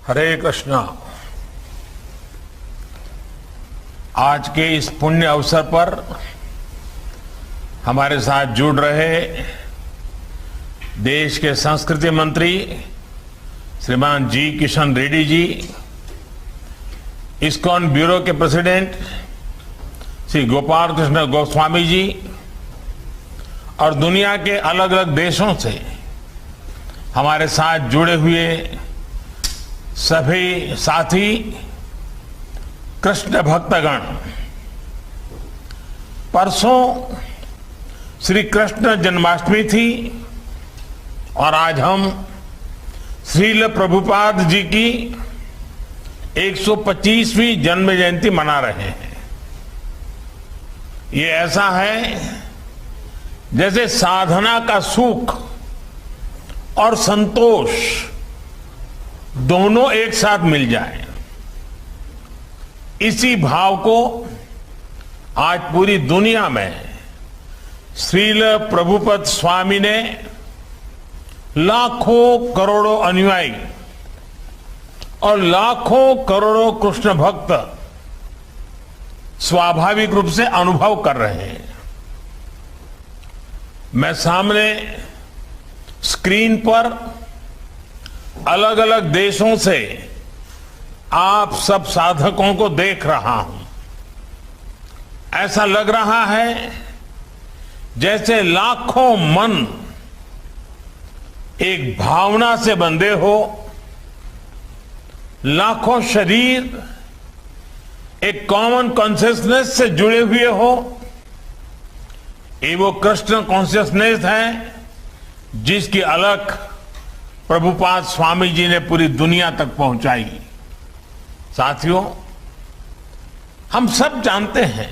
हरे कृष्णा। आज के इस पुण्य अवसर पर हमारे साथ जुड़ रहे देश के संस्कृति मंत्री श्रीमान जी किशन रेड्डी जी, इस्कॉन ब्यूरो के प्रेसिडेंट श्री गोपाल कृष्ण गोस्वामी जी और दुनिया के अलग अलग देशों से हमारे साथ जुड़े हुए सभी साथी कृष्ण भक्तगण, परसों श्री कृष्ण जन्माष्टमी थी और आज हम श्रील प्रभुपाद जी की 125वीं जन्म जयंती मना रहे हैं। ये ऐसा है जैसे साधना का सुख और संतोष दोनों एक साथ मिल जाए। इसी भाव को आज पूरी दुनिया में श्रील प्रभुपद स्वामी ने लाखों करोड़ों अनुयायी और लाखों करोड़ों कृष्ण भक्त स्वाभाविक रूप से अनुभव कर रहे हैं। मैं सामने स्क्रीन पर अलग अलग देशों से आप सब साधकों को देख रहा हूं। ऐसा लग रहा है जैसे लाखों मन एक भावना से बंधे हो, लाखों शरीर एक कॉमन कॉन्शियसनेस से जुड़े हुए हो। ये वो कृष्ण कॉन्शियसनेस है जिसकी अलख प्रभुपाद स्वामी जी ने पूरी दुनिया तक पहुंचाई। साथियों, हम सब जानते हैं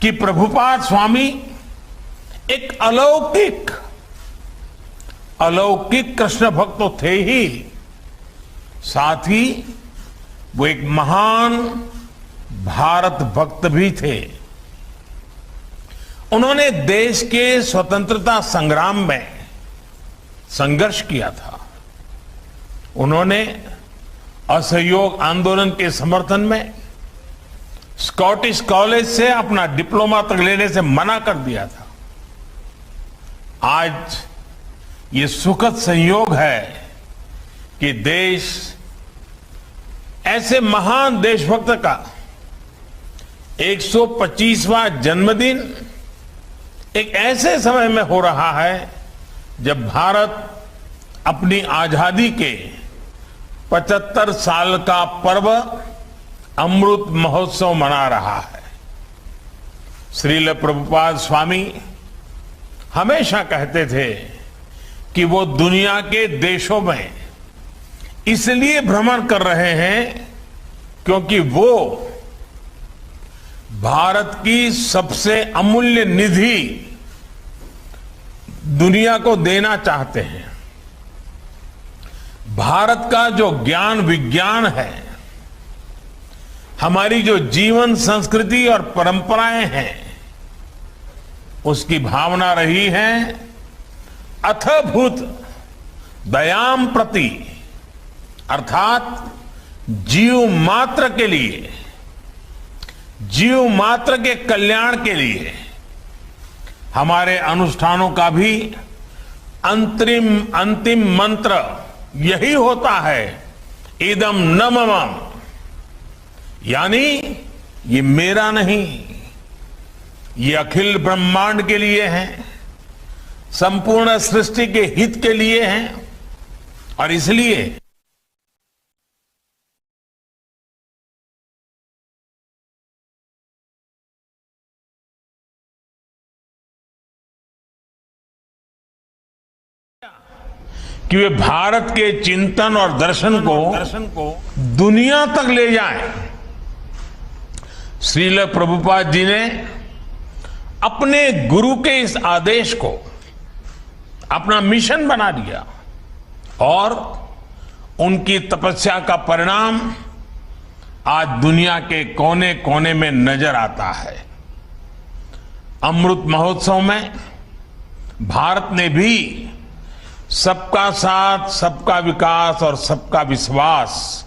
कि प्रभुपाद स्वामी एक अलौकिक कृष्ण भक्त तो थे ही, साथ ही वो एक महान भारत भक्त भी थे। उन्होंने देश के स्वतंत्रता संग्राम में संघर्ष किया था। उन्होंने असहयोग आंदोलन के समर्थन में स्कॉटिश कॉलेज से अपना डिप्लोमा तक लेने से मना कर दिया था। आज ये सुखद संयोग है कि देश ऐसे महान देशभक्त का 125वां जन्मदिन एक ऐसे समय में हो रहा है जब भारत अपनी आजादी के 75 साल का पर्व अमृत महोत्सव मना रहा है। श्रील प्रभुपाद स्वामी हमेशा कहते थे कि वो दुनिया के देशों में इसलिए भ्रमण कर रहे हैं क्योंकि वो भारत की सबसे अमूल्य निधि दुनिया को देना चाहते हैं। भारत का जो ज्ञान विज्ञान है, हमारी जो जीवन संस्कृति और परंपराएं हैं, उसकी भावना रही है अथभूत दयाम प्रति, अर्थात जीव मात्र के लिए, जीव मात्र के कल्याण के लिए हमारे अनुष्ठानों का भी अंतिम मंत्र यही होता है, इदम न मम, यानी ये मेरा नहीं, ये अखिल ब्रह्मांड के लिए है, संपूर्ण सृष्टि के हित के लिए है। और इसलिए कि वे भारत के चिंतन और दर्शन को दुनिया तक ले जाएं। श्रील प्रभुपाद जी ने अपने गुरु के इस आदेश को अपना मिशन बना लिया और उनकी तपस्या का परिणाम आज दुनिया के कोने कोने में नजर आता है। अमृत महोत्सव में भारत ने भी सबका साथ, सबका विकास और सबका विश्वास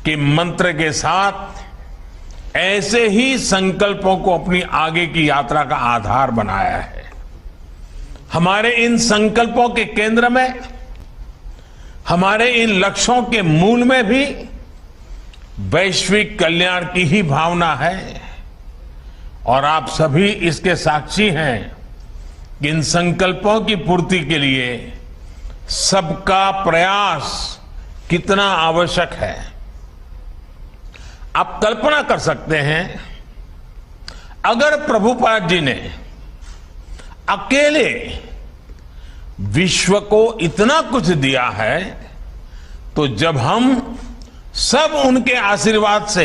के मंत्र के साथ ऐसे ही संकल्पों को अपनी आगे की यात्रा का आधार बनाया है। हमारे इन संकल्पों के केंद्र में, हमारे इन लक्ष्यों के मूल में भी वैश्विक कल्याण की ही भावना है और आप सभी इसके साक्षी हैं कि इन संकल्पों की पूर्ति के लिए सबका प्रयास कितना आवश्यक है। आप कल्पना कर सकते हैं, अगर प्रभुपाद जी ने अकेले विश्व को इतना कुछ दिया है, तो जब हम सब उनके आशीर्वाद से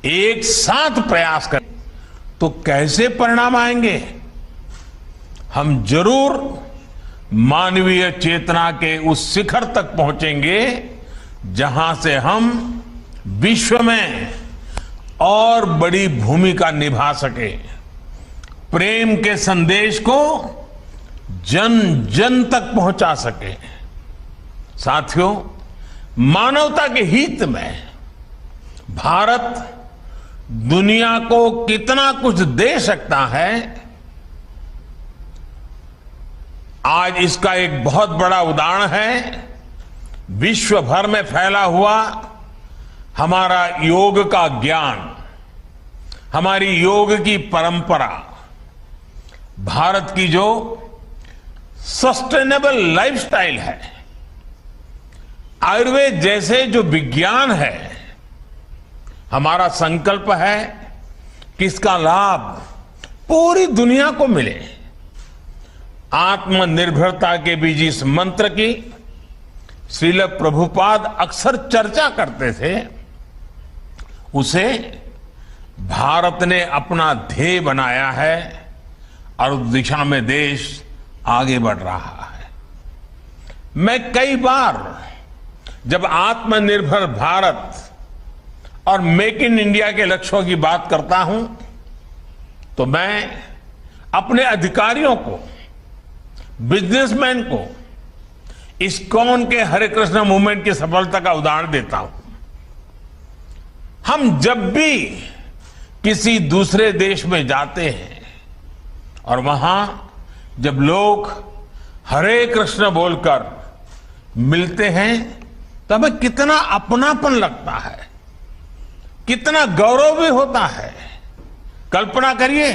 एक साथ प्रयास करें तो कैसे परिणाम आएंगे। हम जरूर मानवीय चेतना के उस शिखर तक पहुंचेंगे जहां से हम विश्व में और बड़ी भूमिका निभा सके, प्रेम के संदेश को जन जन तक पहुंचा सके। साथियों, मानवता के हित में भारत दुनिया को कितना कुछ दे सकता है, आज इसका एक बहुत बड़ा उदाहरण है विश्व भर में फैला हुआ हमारा योग का ज्ञान, हमारी योग की परंपरा, भारत की जो सस्टेनेबल लाइफस्टाइल है, आयुर्वेद जैसे जो विज्ञान है। हमारा संकल्प है कि इसका लाभ पूरी दुनिया को मिले। आत्मनिर्भरता के बीच इस मंत्र की श्रील प्रभुपाद अक्सर चर्चा करते थे, उसे भारत ने अपना ध्येय बनाया है और उस दिशा में देश आगे बढ़ रहा है। मैं कई बार जब आत्मनिर्भर भारत और मेक इन इंडिया के लक्ष्यों की बात करता हूं, तो मैं अपने अधिकारियों को, बिजनेसमैन को इस्कॉन के हरे कृष्ण मूवमेंट की सफलता का उदाहरण देता हूं। हम जब भी किसी दूसरे देश में जाते हैं और वहां जब लोग हरे कृष्ण बोलकर मिलते हैं, तो हमें कितना अपनापन लगता है, कितना गौरव भी होता है। कल्पना करिए,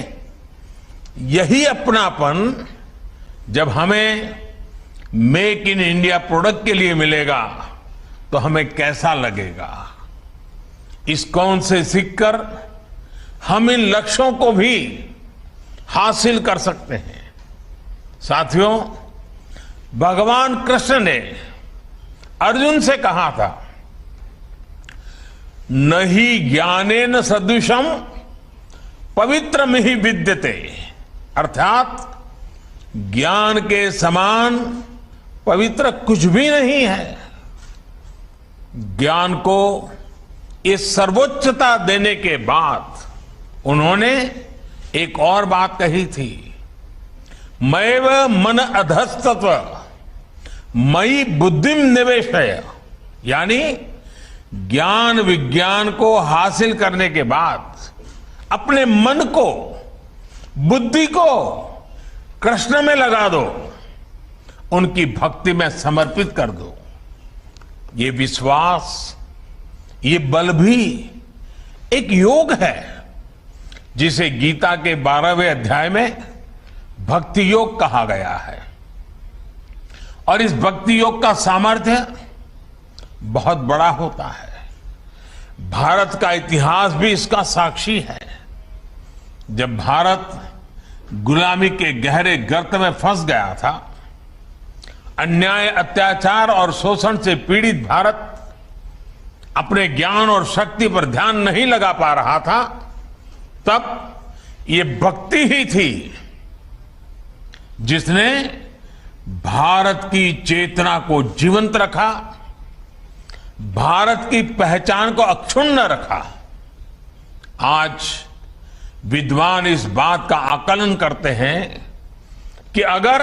यही अपनापन जब हमें मेक इन इंडिया प्रोडक्ट के लिए मिलेगा तो हमें कैसा लगेगा। इस्कॉन से सीखकर हम इन लक्ष्यों को भी हासिल कर सकते हैं। साथियों, भगवान कृष्ण ने अर्जुन से कहा था, नहि ज्ञानेन सदृशम पवित्रम ही विद्यते, अर्थात ज्ञान के समान पवित्र कुछ भी नहीं है। ज्ञान को ये सर्वोच्चता देने के बाद उन्होंने एक और बात कही थी, मैव मन अधस्तत्व मई बुद्धिम निवेशय, यानी ज्ञान विज्ञान को हासिल करने के बाद अपने मन को, बुद्धि को कृष्ण में लगा दो, उनकी भक्ति में समर्पित कर दो। ये विश्वास, ये बल भी एक योग है जिसे गीता के 12वें अध्याय में भक्ति योग कहा गया है। और इस भक्ति योग का सामर्थ्य बहुत बड़ा होता है। भारत का इतिहास भी इसका साक्षी है। जब भारत गुलामी के गहरे गर्त में फंस गया था, अन्याय, अत्याचार और शोषण से पीड़ित भारत अपने ज्ञान और शक्ति पर ध्यान नहीं लगा पा रहा था, तब ये भक्ति ही थी जिसने भारत की चेतना को जीवंत रखा, भारत की पहचान को अक्षुण्ण रखा। आज विद्वान इस बात का आकलन करते हैं कि अगर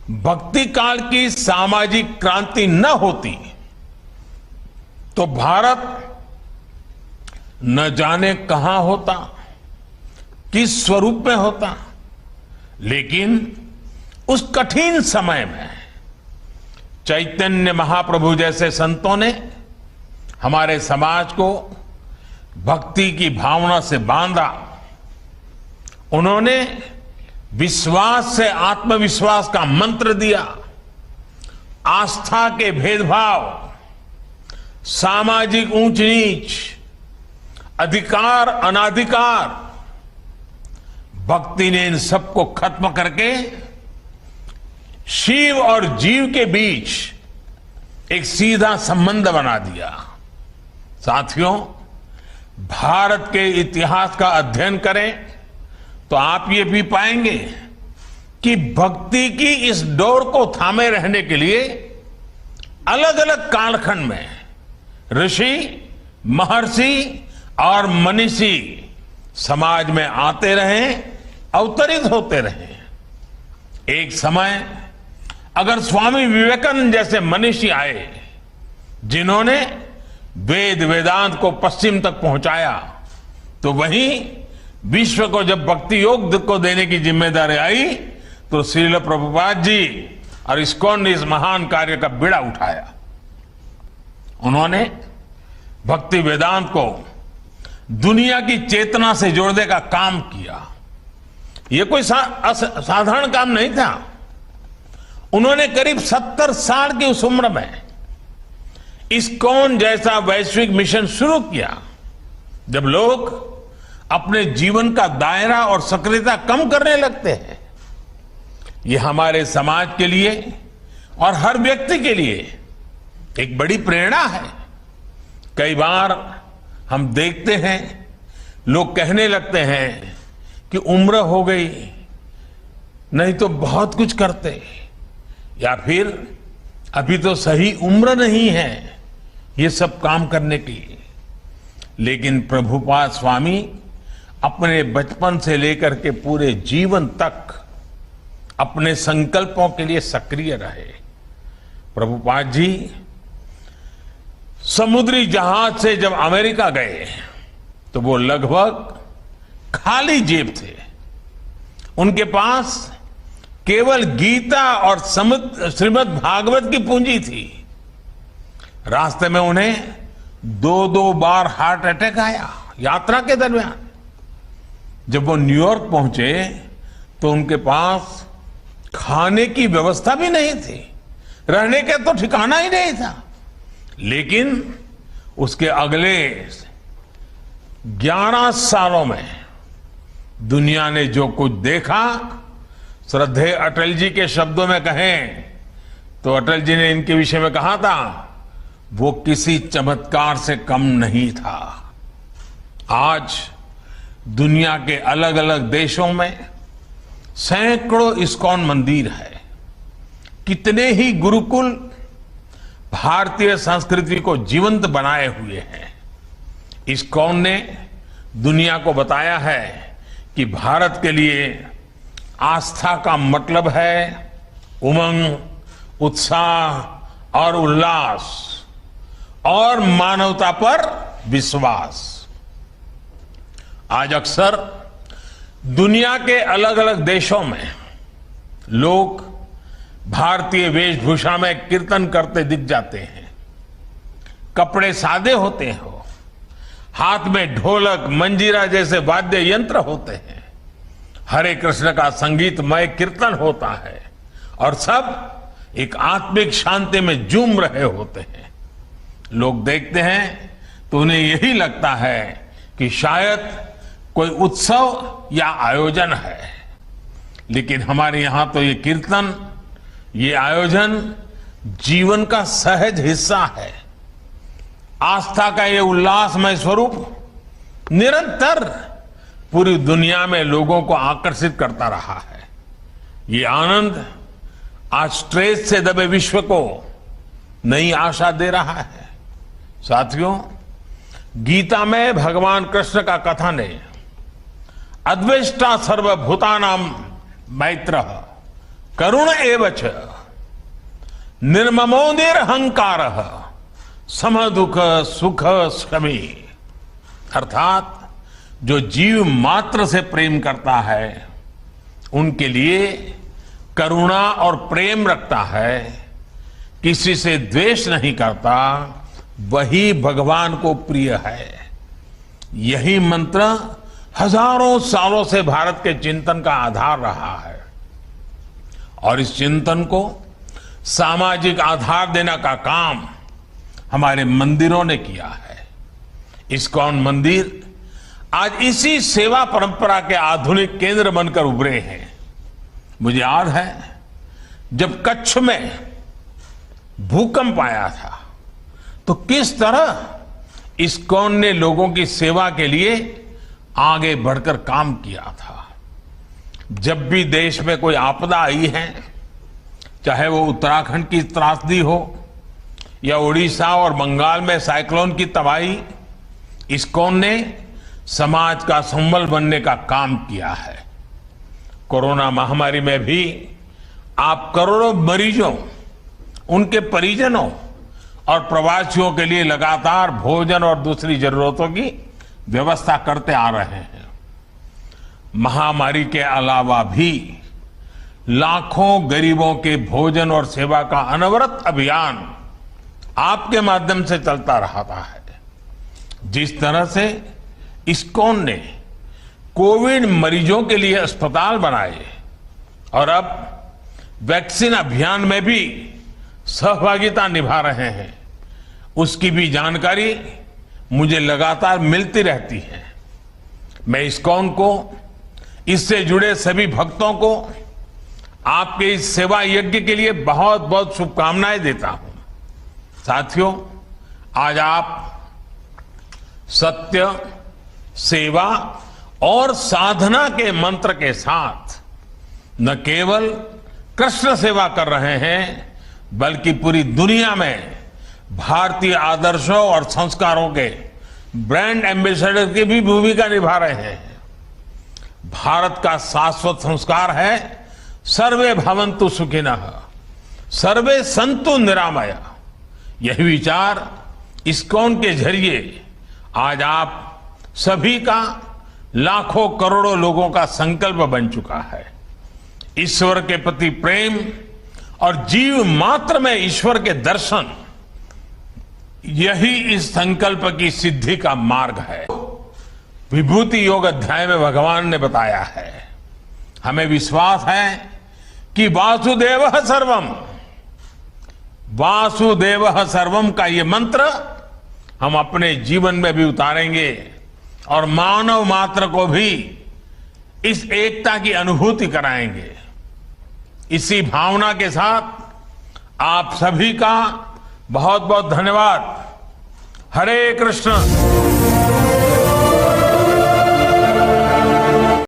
भक्ति काल की सामाजिक क्रांति न होती तो भारत न जाने कहां होता, किस स्वरूप में होता। लेकिन उस कठिन समय में चैतन्य महाप्रभु जैसे संतों ने हमारे समाज को भक्ति की भावना से बांधा। उन्होंने विश्वास से आत्मविश्वास का मंत्र दिया। आस्था के भेदभाव, सामाजिक ऊंच नीच, अधिकार अनाधिकार, भक्ति ने इन सबको खत्म करके शिव और जीव के बीच एक सीधा संबंध बना दिया। साथियों, भारत के इतिहास का अध्ययन करें तो आप ये भी पाएंगे कि भक्ति की इस डोर को थामे रहने के लिए अलग अलग कालखंड में ऋषि, महर्षि और मनीषी समाज में आते रहे, अवतरित होते रहे। एक समय अगर स्वामी विवेकानंद जैसे मनीषी आए जिन्होंने वेद वेदांत को पश्चिम तक पहुंचाया, तो वहीं विश्व को जब भक्ति योग को देने की जिम्मेदारी आई तो श्रील प्रभुपाद जी और इस्कॉन ने इस महान कार्य का बीड़ा उठाया। उन्होंने भक्ति वेदांत को दुनिया की चेतना से जोड़ने का काम किया। यह कोई साधारण काम नहीं था। उन्होंने करीब 70 साल की उस उम्र में इस्कॉन जैसा वैश्विक मिशन शुरू किया। जब लोग अपने जीवन का दायरा और सक्रियता कम करने लगते हैं, ये हमारे समाज के लिए और हर व्यक्ति के लिए एक बड़ी प्रेरणा है। कई बार हम देखते हैं लोग कहने लगते हैं कि उम्र हो गई, नहीं तो बहुत कुछ करते, या फिर अभी तो सही उम्र नहीं है ये सब काम करने की। लेकिन प्रभुपाद स्वामी अपने बचपन से लेकर के पूरे जीवन तक अपने संकल्पों के लिए सक्रिय रहे। प्रभुपाद जी समुद्री जहाज से जब अमेरिका गए तो वो लगभग खाली जेब थे। उनके पास केवल गीता और श्रीमद् भागवत की पूंजी थी। रास्ते में उन्हें 2-2 बार हार्ट अटैक आया यात्रा के दरमियान। जब वो न्यूयॉर्क पहुंचे तो उनके पास खाने की व्यवस्था भी नहीं थी, रहने का तो ठिकाना ही नहीं था। लेकिन उसके अगले 11 सालों में दुनिया ने जो कुछ देखा, श्रद्धेय अटल जी के शब्दों में कहें तो अटल जी ने इनके विषय में कहा था, वो किसी चमत्कार से कम नहीं था। आज दुनिया के अलग अलग देशों में सैकड़ों इस्कॉन मंदिर है। कितने ही गुरुकुल भारतीय संस्कृति को जीवंत बनाए हुए हैं। इस्कॉन ने दुनिया को बताया है कि भारत के लिए आस्था का मतलब है उमंग, उत्साह और उल्लास और मानवता पर विश्वास। आज अक्सर दुनिया के अलग अलग देशों में लोग भारतीय वेशभूषा में कीर्तन करते दिख जाते हैं। कपड़े सादे होते हो, हाथ में ढोलक, मंजीरा जैसे वाद्य यंत्र होते हैं, हरे कृष्ण का संगीतमय कीर्तन होता है और सब एक आत्मिक शांति में झूम रहे होते हैं। लोग देखते हैं तो उन्हें यही लगता है कि शायद कोई उत्सव या आयोजन है। लेकिन हमारे यहां तो ये कीर्तन, ये आयोजन जीवन का सहज हिस्सा है। आस्था का ये उल्लासमय स्वरूप निरंतर पूरी दुनिया में लोगों को आकर्षित करता रहा है। ये आनंद आज स्ट्रेस से दबे विश्व को नई आशा दे रहा है। साथियों, गीता में भगवान कृष्ण का कथन है, अद्वेष्टा सर्वभूतानां मैत्रः करुण एवच निर्ममोनिरहंकारः समदुख सुख शमी। अर्थात जो जीव मात्र से प्रेम करता है, उनके लिए करुणा और प्रेम रखता है, किसी से द्वेष नहीं करता, वही भगवान को प्रिय है। यही मंत्र हजारों सालों से भारत के चिंतन का आधार रहा है और इस चिंतन को सामाजिक आधार देने का काम हमारे मंदिरों ने किया है। इस्कॉन मंदिर आज इसी सेवा परंपरा के आधुनिक केंद्र बनकर उभरे हैं। मुझे याद है जब कच्छ में भूकंप आया था तो किस तरह इस्कॉन ने लोगों की सेवा के लिए आगे बढ़कर काम किया था। जब भी देश में कोई आपदा आई है, चाहे वो उत्तराखंड की त्रासदी हो या उड़ीसा और बंगाल में साइक्लोन की तबाही, इस्कॉन ने समाज का संबल बनने का काम किया है। कोरोना महामारी में भी आप करोड़ों मरीजों, उनके परिजनों और प्रवासियों के लिए लगातार भोजन और दूसरी जरूरतों की व्यवस्था करते आ रहे हैं। महामारी के अलावा भी लाखों गरीबों के भोजन और सेवा का अनवरत अभियान आपके माध्यम से चलता रहा है। जिस तरह से इस्कॉन ने कोविड मरीजों के लिए अस्पताल बनाए और अब वैक्सीन अभियान में भी सहभागिता निभा रहे हैं, उसकी भी जानकारी मुझे लगातार मिलती रहती है। मैं इस्कॉन को, इससे जुड़े सभी भक्तों को आपके इस सेवा यज्ञ के लिए बहुत बहुत शुभकामनाएं देता हूं। साथियों, आज आप सत्य, सेवा और साधना के मंत्र के साथ न केवल कृष्ण सेवा कर रहे हैं, बल्कि पूरी दुनिया में भारतीय आदर्शों और संस्कारों के ब्रांड एम्बेसडर की भी भूमिका निभा रहे हैं। भारत का शाश्वत संस्कार है सर्वे भवन्तु सुखिनः, सर्वे सन्तु निरामया। यही विचार इस्कॉन के जरिए आज आप सभी का, लाखों करोड़ों लोगों का संकल्प बन चुका है। ईश्वर के प्रति प्रेम और जीव मात्र में ईश्वर के दर्शन, यही इस संकल्प की सिद्धि का मार्ग है। विभूति योग अध्याय में भगवान ने बताया है, हमें विश्वास है कि वासुदेवः सर्वम, वासुदेवः सर्वम का ये मंत्र हम अपने जीवन में भी उतारेंगे और मानव मात्र को भी इस एकता की अनुभूति कराएंगे। इसी भावना के साथ आप सभी का बहुत बहुत धन्यवाद। हरे कृष्ण।